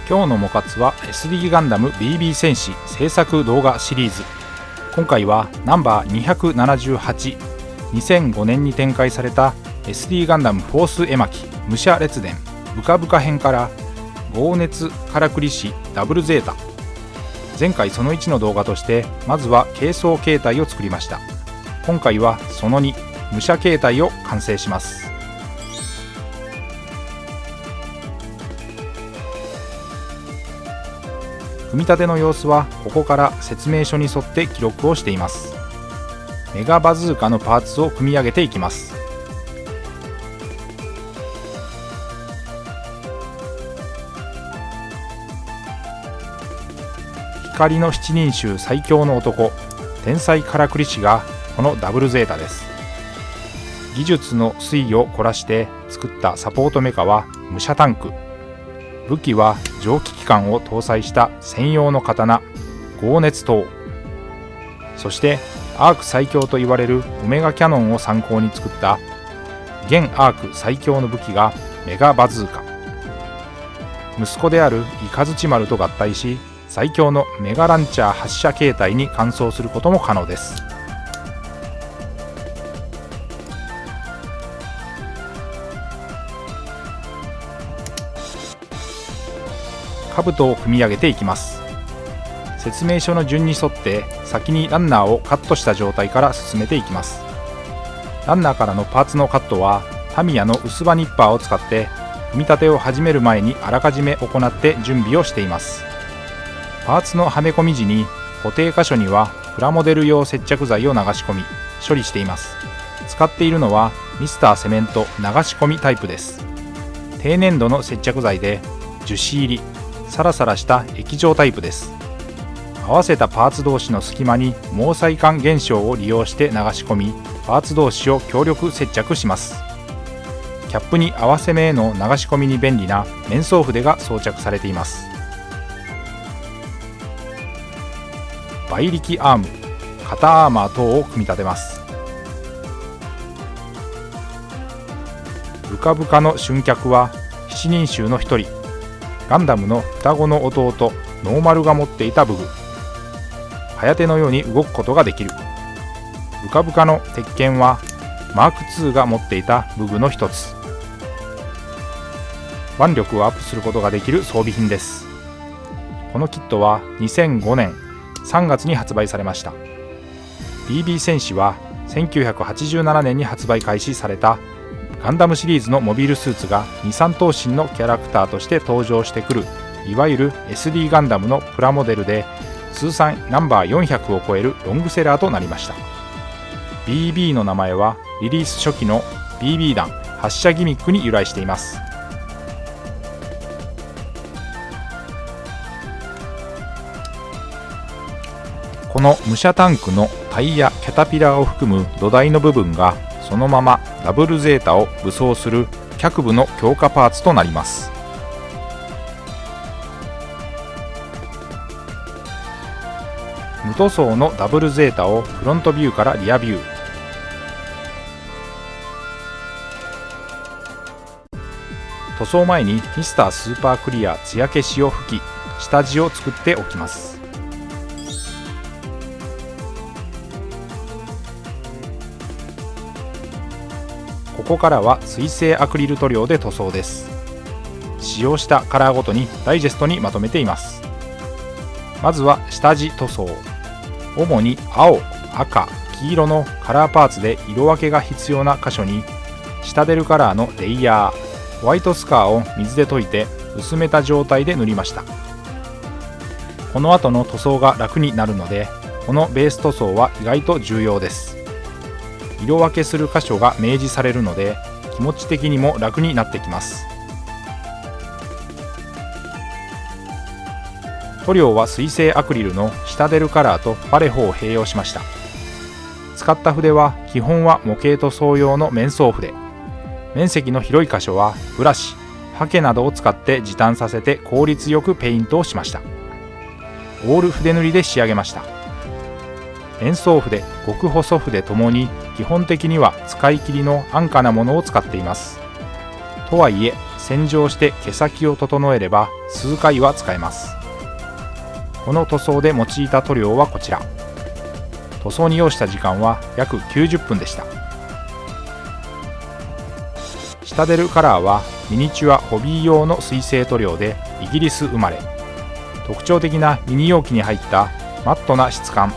今日のモカツは SD ガンダム BB 戦士制作動画シリーズ。今回はナンバー278、2005年に展開された SD ガンダムフォース絵巻武者列伝ブカブカ編から豪熱からくりしダブルゼータ。前回その1の動画としてまずは軽装形態を作りました。今回はその2武者形態を完成します。組み立ての様子はここから説明書に沿って記録をしています。メガバズーカのパーツを組み上げていきます。光の七人衆最強の男、天才からくり師がこのダブルゼータです。技術の粋を凝らして作ったサポートメカは武者タンク。武器は蒸気機関を搭載した専用の刀豪熱刀。そしてアーク最強と言われるオメガキャノンを参考に作った現アーク最強の武器がメガバズーカ。息子である雷丸と合体し最強のメガランチャー発射形態に換装することも可能です。兜を組み上げていきます。説明書の順に沿って先にランナーをカットした状態から進めていきます。ランナーからのパーツのカットはタミヤの薄刃ニッパーを使って組み立てを始める前にあらかじめ行って準備をしています。パーツのはめ込み時に固定箇所にはプラモデル用接着剤を流し込み処理しています。使っているのはミスターセメント流し込みタイプです。低粘土の接着剤で樹脂入りサラサラした液状タイプです。合わせたパーツ同士の隙間に毛細管現象を利用して流し込みパーツ同士を強力接着します。キャップに合わせ目への流し込みに便利な面相筆が装着されています。倍力アーム、肩アーマー等を組み立てます。ブカブカの春脚は七人衆の一人ガンダムの双子の弟ノーマルが持っていた武具。ハヤテのように動くことができる。ブカブカの鉄拳はマーク2が持っていた武具の一つ。腕力をアップすることができる装備品です。このキットは2005年3月に発売されました。 BB 戦士は1987年に発売開始されたガンダムシリーズのモビルスーツが2、3頭身のキャラクターとして登場してくるいわゆる SD ガンダムのプラモデルで通算ナンバー400を超えるロングセラーとなりました。 BB の名前はリリース初期の BB 弾発射ギミックに由来しています。この武者タンクのタイヤキャタピラーを含む土台の部分がそのままダブルゼータを武装する脚部の強化パーツとなります。無塗装のダブルゼータをフロントビューからリアビュー。塗装前にミスタースーパークリア艶消しを吹き下地を作っておきます。ここからは水性アクリル塗料で塗装です。使用したカラーごとにダイジェストにまとめています。まずは下地塗装。主に青、赤、黄色のカラーパーツで色分けが必要な箇所に下出るカラーのレイヤーホワイトスカーを水で溶いて薄めた状態で塗りました。この後の塗装が楽になるのでこのベース塗装は意外と重要です。色分けする箇所が明示されるので気持ち的にも楽になってきます。塗料は水性アクリルの下出るカラーとパレホを併用しました。使った筆は基本は模型塗装用の面相筆。面積の広い箇所はブラシ、ハケなどを使って時短させて効率よくペイントをしました。オール筆塗りで仕上げました。面相筆、極細筆ともに基本的には使い切りの安価なものを使っています。とはいえ洗浄して毛先を整えれば数回は使えます。この塗装で用いた塗料はこちら。塗装に要した時間は約90分でした。シタデルカラーはミニチュアホビー用の水性塗料でイギリス生まれ、特徴的なミニ容器に入ったマットな質感、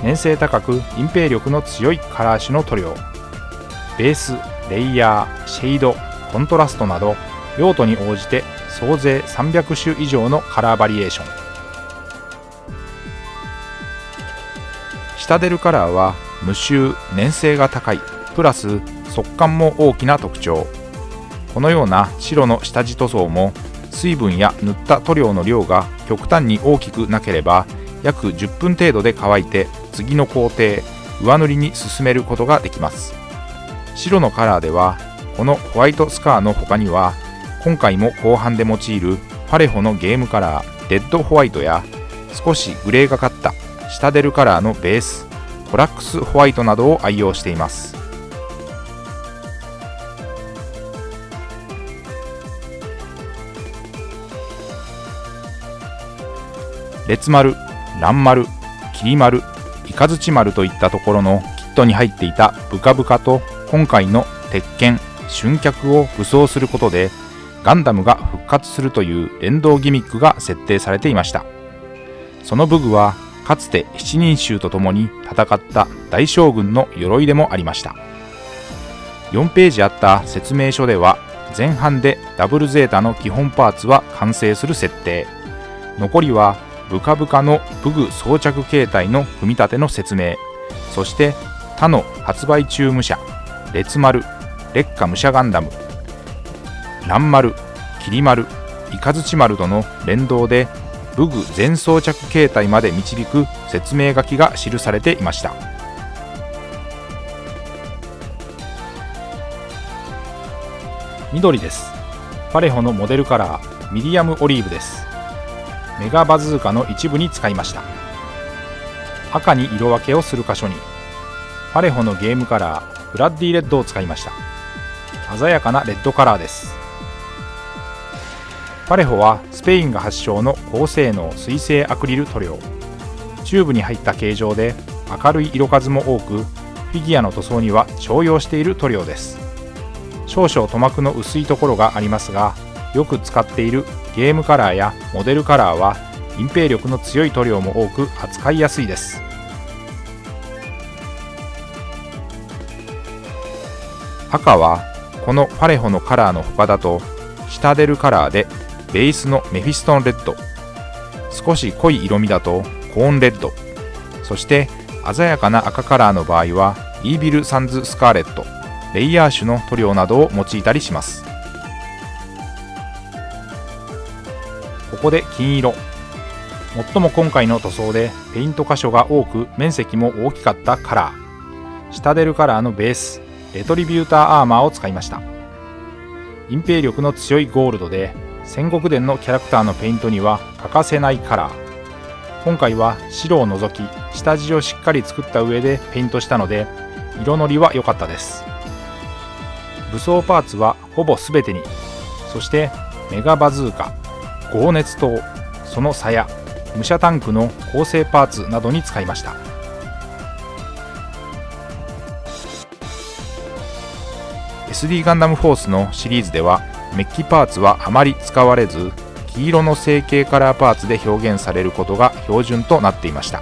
粘性高く隠蔽力の強いカラー種の塗料。ベース、レイヤー、シェード、コントラストなど用途に応じて総勢300種以上のカラーバリエーション。シタデルカラーは無臭、粘性が高い、プラス速乾も大きな特徴。このような白の下地塗装も水分や塗った塗料の量が極端に大きくなければ約10分程度で乾いて次の工程、上塗りに進めることができます。白のカラーではこのホワイトスカーの他には今回も後半で用いるパレホのゲームカラーレッドホワイトや少しグレーがかったシタデルカラーのベースコラックスホワイトなどを愛用しています。列丸、蘭丸、桐丸、雷丸といったところのキットに入っていたブカブカと今回の鉄拳、春脚を武装することでガンダムが復活するという連動ギミックが設定されていました。その武具はかつて七人衆と共に戦った大将軍の鎧でもありました。4ページあった説明書では前半でダブルゼータの基本パーツは完成する設定、残りはブカブカの武具装着形態の組み立ての説明、そして他の発売中武者、列丸、烈火武者ガンダム、蘭丸、桐丸、雷丸との連動で武具全装着形態まで導く説明書きが記されていました。緑です。パレホのモデルカラーミディアムオリーブです。メガバズーカの一部に使いました。赤に色分けをする箇所にパレホのゲームカラーブラッディレッドを使いました。鮮やかなレッドカラーです。パレホはスペインが発祥の高性能水性アクリル塗料。チューブに入った形状で明るい色数も多く、フィギュアの塗装には重用している塗料です。少々塗膜の薄いところがありますが、よく使っているゲームカラーやモデルカラーは隠蔽力の強い塗料も多く扱いやすいです。赤はこのパレホのカラーの他だとシタデルカラーでベースのメフィストンレッド、少し濃い色味だとコーンレッド、そして鮮やかな赤カラーの場合はイービルサンズスカーレット、レイヤー種の塗料などを用いたりします。ここで金色。最も今回の塗装でペイント箇所が多く面積も大きかったカラー、シタデルカラーのベースレトリビューターアーマーを使いました。隠蔽力の強いゴールドで戦国伝のキャラクターのペイントには欠かせないカラー。今回は白を除き下地をしっかり作った上でペイントしたので色のりは良かったです。武装パーツはほぼ全てに、そしてメガバズーカ、豪熱灯、その鞘、武者タンクの構成パーツなどに使いました。SD ガンダムフォースのシリーズではメッキパーツはあまり使われず、黄色の成形カラーパーツで表現されることが標準となっていました。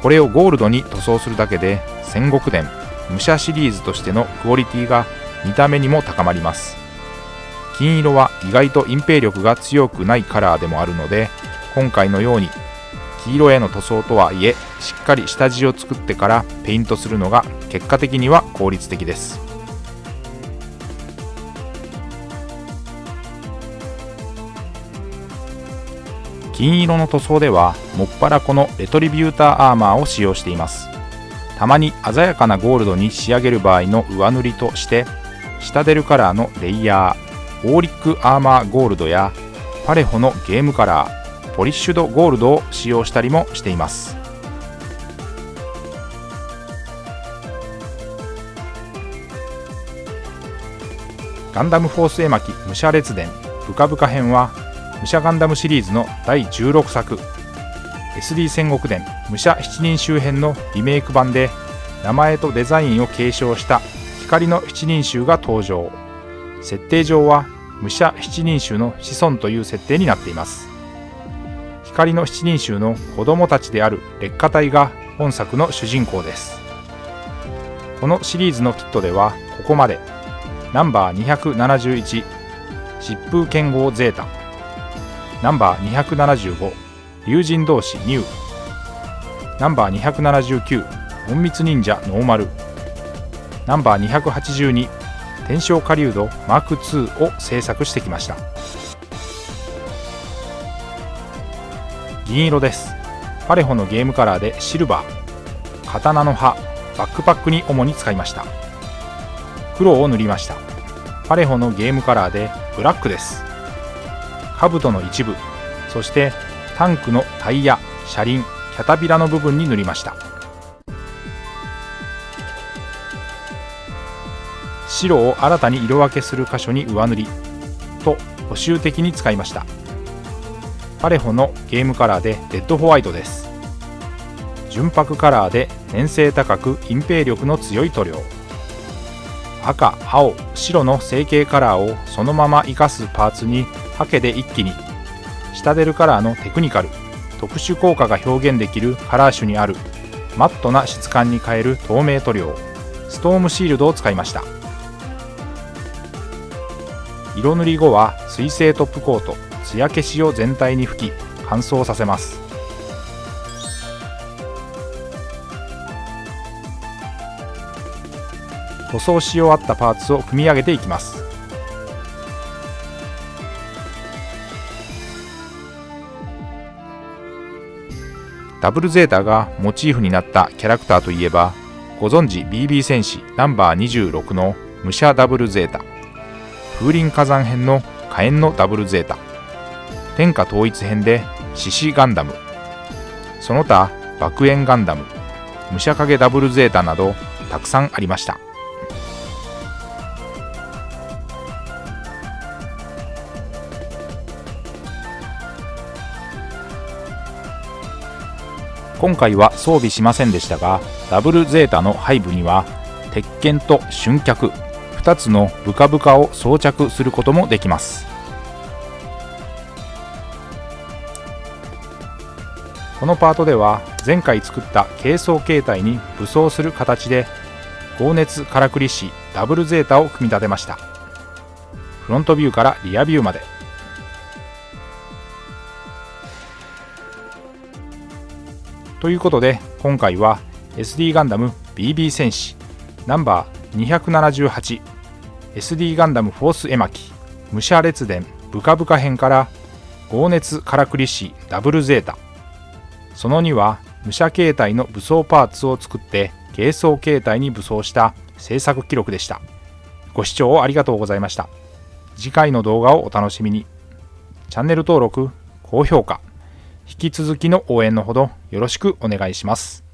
これをゴールドに塗装するだけで戦国伝武者シリーズとしてのクオリティが見た目にも高まります。金色は意外と隠蔽力が強くないカラーでもあるので、今回のように黄色への塗装とはいえしっかり下地を作ってからペイントするのが結果的には効率的です。金色の塗装ではもっぱらこのレトリビューターアーマーを使用しています。たまに鮮やかなゴールドに仕上げる場合の上塗りとしてシタデルカラーのレイヤー、オーリックアーマーゴールドやパレホのゲームカラー、ポリッシュドゴールドを使用したりもしています。ガンダムフォース絵巻武者列伝ブカブカ編は武者ガンダムシリーズの第16作 SD 戦国伝武者七人衆編のリメイク版で名前とデザインを継承した光の七人衆が登場。設定上は武者七人衆の子孫という設定になっています。光の七人衆の子供たちである劣化隊が本作の主人公です。このシリーズのキットではここまでナンバー271疾風剣豪ゼータ、ナンバー275竜神同士ニュー、ナンバー279隠密忍者ノーマル、ナンバー282天正狩人マーク2を制作してきました。銀色です。パレホのゲームカラーでシルバー、刀の刃、バックパックに主に使いました。黒を塗りました。パレホのゲームカラーでブラックです。兜の一部、そしてタンクのタイヤ、車輪、キャタピラの部分に塗りました。白を新たに色分けする箇所に上塗りと補修的に使いました。パレホのゲームカラーでレッドホワイトです。純白カラーで粘性高く隠蔽力の強い塗料。赤、青、白の成形カラーをそのまま生かすパーツにハケで一気に、シタデルカラーのテクニカル、特殊効果が表現できるカラー種にあるマットな質感に変える透明塗料、ストームシールドを使いました。色塗り後は水性トップコート、艶消しを全体に吹き乾燥させます。塗装し終わったパーツを組み上げていきます。ダブルゼータがモチーフになったキャラクターといえば、ご存知 BB 戦士ナンバー26の武者ダブルゼータ、風林火山編の火炎のダブルゼータ、天下統一編で獅子ガンダム、その他爆炎ガンダム、武者影ダブルゼータなどたくさんありました。今回は装備しませんでしたが、ダブルゼータの背部には鉄拳と春脚2つのブカブカを装着することもできます。このパートでは前回作った軽装形態に武装する形で高熱からくりしダブルゼータを組み立てました。フロントビューからリアビューまで。ということで今回は SD ガンダム BB 戦士ナンバー278 SD ガンダムフォース絵巻武者列伝ブカブカ編から高熱からくりしダブルゼータ、その2は武者形態の武装パーツを作って軽装形態に武装した制作記録でした。ご視聴ありがとうございました。次回の動画をお楽しみに。チャンネル登録、高評価、引き続きの応援のほどよろしくお願いします。